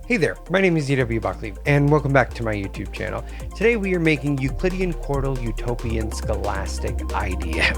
Hey there, my name is E.W. Buckley, and welcome back to my YouTube channel. Today we are making Euclidean, Quartal, Utopian, Scholastic IDM.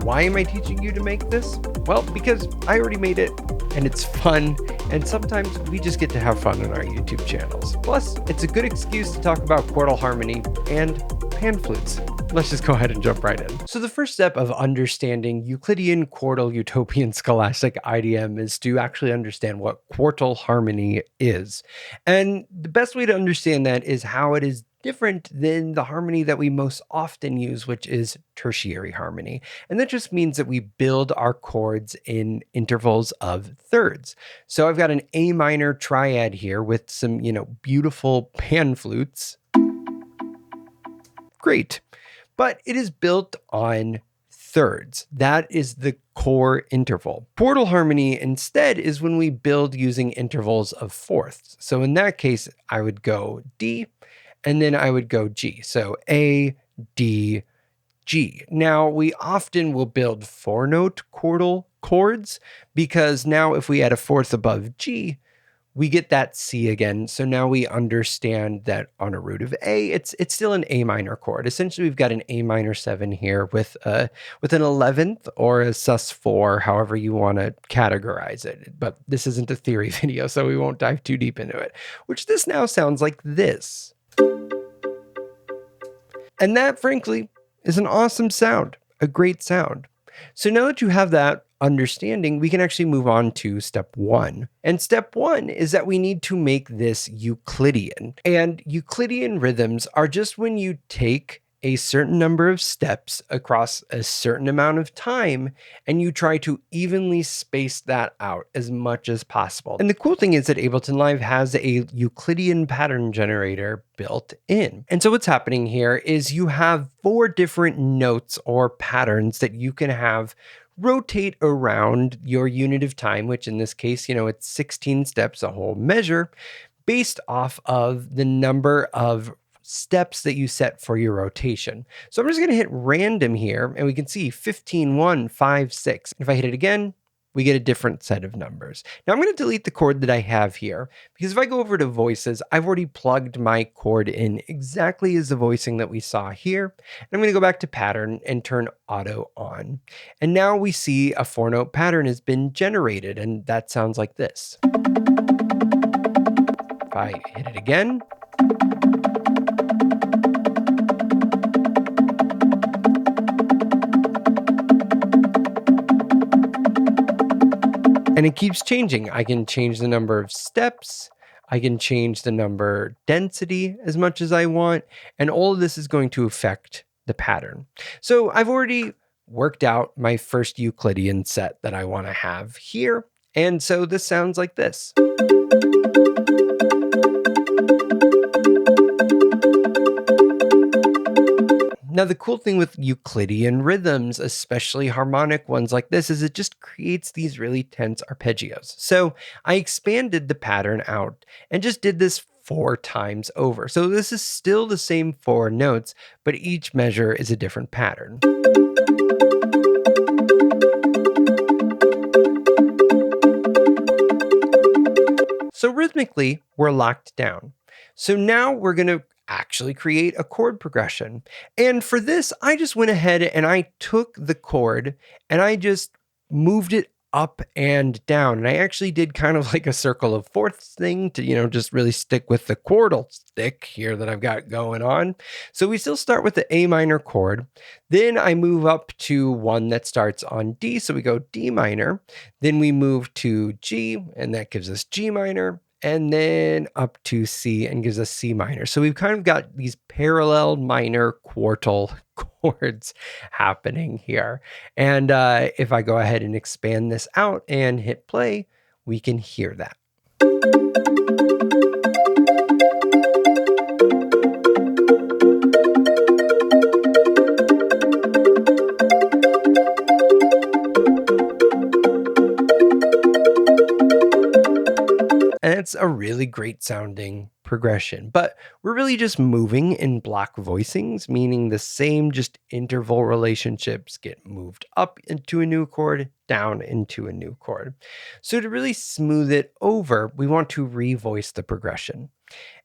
Why am I teaching you to make this? Well, because I already made it, and it's fun, and sometimes we just get to have fun on our YouTube channels. Plus, it's a good excuse to talk about quartal harmony and pan flutes. Let's just go ahead and jump right in. So the first step of understanding Euclidean, Quartal, Utopian, Scholastic IDM is to actually understand what quartal harmony is. And the best way to understand that is how it is different than the harmony that we most often use, which is tertiary harmony. And that just means that we build our chords in intervals of thirds. So I've got an A minor triad here with some, beautiful pan flutes. Great. But it is built on thirds. That is the core interval. Quartal harmony instead is when we build using intervals of fourths. So in that case, I would go D, and then I would go G. So A, D, G. Now, we often will build 4-note quartal chords because now if we add a fourth above G, we get that C again. So now we understand that on a root of A, it's still an A minor chord. Essentially, we've got an A minor 7 here with an 11th or a sus4, however you want to categorize it. But this isn't a theory video, so we won't dive too deep into it, which this now sounds like this. And that, frankly, is an awesome sound, a great sound. So now that you have that understanding, we can actually move on to step one. And step one is that we need to make this Euclidean. And Euclidean rhythms are just when you take a certain number of steps across a certain amount of time, and you try to evenly space that out as much as possible. And the cool thing is that Ableton Live has a Euclidean pattern generator built in. And so what's happening here is you have 4 different notes or patterns that you can have rotate around your unit of time, which in this case, it's 16 steps, a whole measure, based off of the number of steps that you set for your rotation. So I'm just going to hit random here, and we can see 15, 1, 5, 6. If I hit it again, we get a different set of numbers. Now I'm going to delete the chord that I have here, because if I go over to voices, I've already plugged my chord in exactly as the voicing that we saw here. And I'm going to go back to pattern and turn auto on. And now we see a 4-note pattern has been generated, and that sounds like this. If I hit it again, and it keeps changing. I can change the number of steps. I can change the number density as much as I want. And all of this is going to affect the pattern. So I've already worked out my first Euclidean set that I want to have here. And so this sounds like this. Now, the cool thing with Euclidean rhythms, especially harmonic ones like this, is it just creates these really tense arpeggios. So I expanded the pattern out and just did this 4 times over. So this is still the same 4 notes, but each measure is a different pattern. So rhythmically, we're locked down. So now we're going to actually create a chord progression. And for this, I just went ahead and I took the chord and I just moved it up and down. And I actually did kind of like a circle of fourths thing to, just really stick with the quartal stick here that I've got going on. So we still start with the A minor chord. Then I move up to one that starts on D. So we go D minor. Then we move to G, and that gives us G minor. And then up to C and gives us C minor. So we've kind of got these parallel minor quartal chords happening here. And if I go ahead and expand this out and hit play, we can hear that. And it's a really great sounding progression, but we're really just moving in block voicings, meaning the same just interval relationships get moved up into a new chord, down into a new chord. So to really smooth it over, we want to revoice the progression.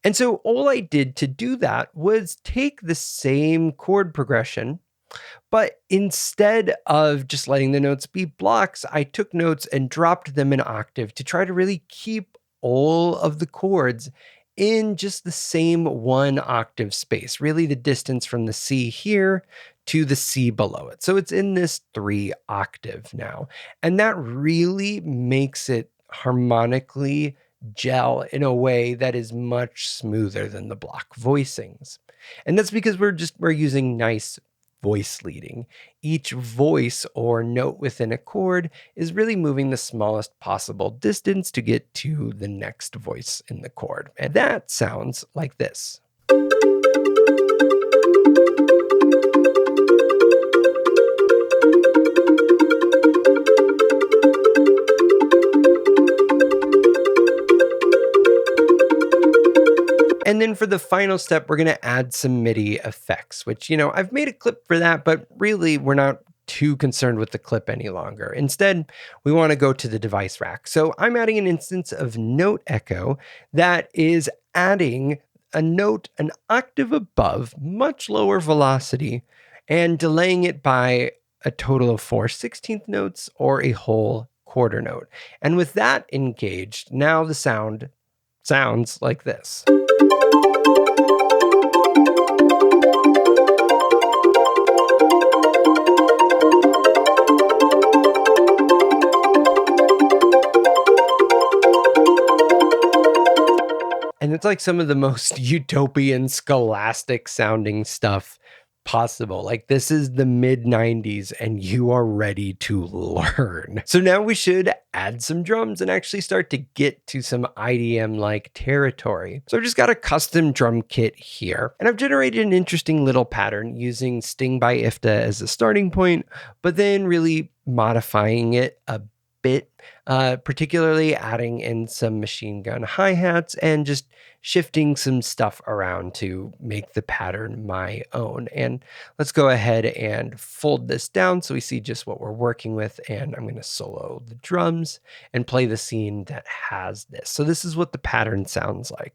And so all I did to do that was take the same chord progression, but instead of just letting the notes be blocks, I took notes and dropped them an octave to try to really keep all of the chords in just the same 1 octave space, really the distance from the C here to the C below it. So it's in this 3 octave now. And that really makes it harmonically gel in a way that is much smoother than the block voicings. And that's because we're using nice voice leading. Each voice or note within a chord is really moving the smallest possible distance to get to the next voice in the chord. And that sounds like this. And then for the final step, we're going to add some MIDI effects, which, I've made a clip for that, but really we're not too concerned with the clip any longer. Instead, we want to go to the device rack. So I'm adding an instance of note echo that is adding a note an octave above, much lower velocity, and delaying it by a total of 4/16 notes or a whole quarter note. And with that engaged, now the sound sounds like this. And it's like some of the most utopian, scholastic sounding stuff possible. Like this is the mid-90s and you are ready to learn. So now we should add some drums and actually start to get to some IDM-like territory. So I've just got a custom drum kit here, and I've generated an interesting little pattern using Sting by IFTA as a starting point, but then really modifying it a bit, particularly adding in some machine gun hi-hats and just shifting some stuff around to make the pattern my own. And let's go ahead and fold this down so we see just what we're working with. And I'm going to solo the drums and play the scene that has this. So this is what the pattern sounds like.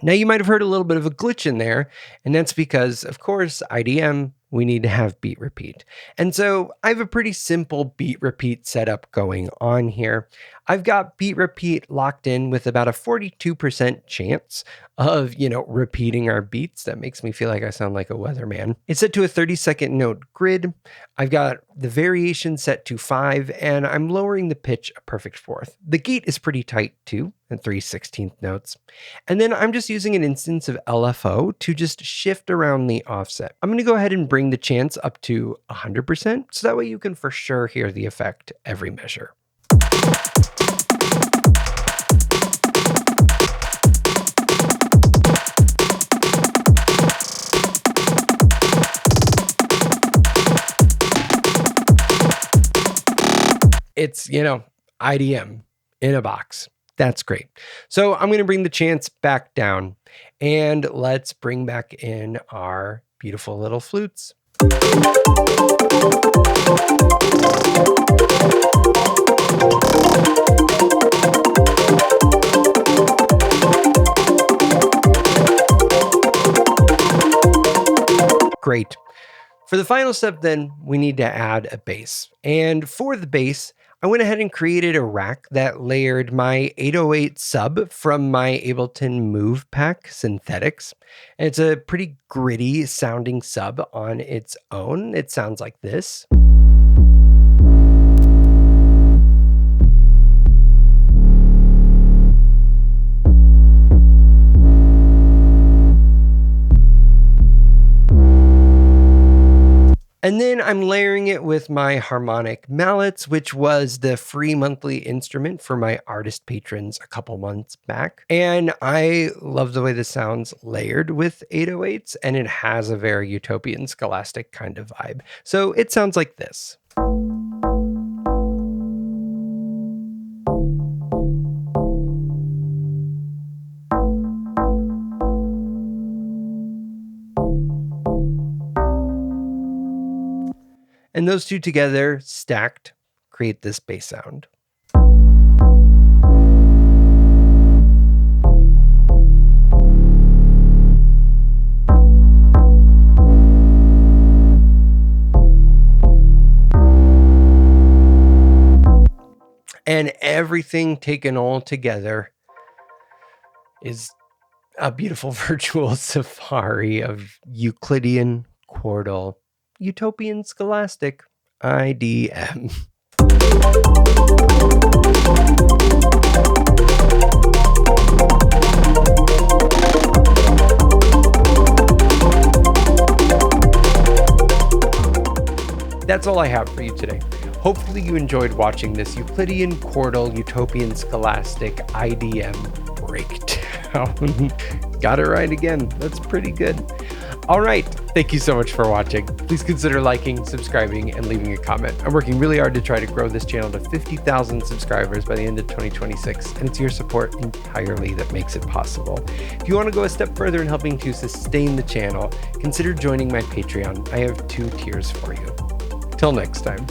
Now you might have heard a little bit of a glitch in there, and that's because, of course, IDM, we need to have beat repeat. And so I have a pretty simple beat repeat setup going on here. I've got beat repeat locked in with about a 42% chance of, repeating our beats. That makes me feel like I sound like a weatherman. It's set to a 30-second note grid. I've got the variation set to 5, and I'm lowering the pitch a perfect fourth. The gate is pretty tight too, at 3/16 notes. And then I'm just using an instance of LFO to just shift around the offset. I'm going to go ahead and bring the chance up to 100%, so that way you can for sure hear the effect every measure. It's, IDM in a box. That's great. So I'm going to bring the chance back down, and let's bring back in our beautiful little flutes. Great. For the final step then, we need to add a bass. And for the bass, I went ahead and created a rack that layered my 808 sub from my Ableton Move Pack Synthetics. And it's a pretty gritty sounding sub on its own. It sounds like this. And then I'm layering it with my harmonic mallets, which was the free monthly instrument for my artist patrons a couple months back. And I love the way this sounds layered with 808s, and it has a very Utopian Scholastic kind of vibe. So it sounds like this. And those two together, stacked, create this bass sound. And everything taken all together is a beautiful virtual safari of Euclidian, Quartal, Utopian, Scholastic, IDM. That's all I have for you today. Hopefully you enjoyed watching this Euclidian, Quartal, Utopian, Scholastic, IDM breakdown. Got it right again. That's pretty good. All right. Thank you so much for watching. Please consider liking, subscribing, and leaving a comment. I'm working really hard to try to grow this channel to 50,000 subscribers by the end of 2026, and it's your support entirely that makes it possible. If you want to go a step further in helping to sustain the channel, consider joining my Patreon. I have 2 tiers for you. Till next time.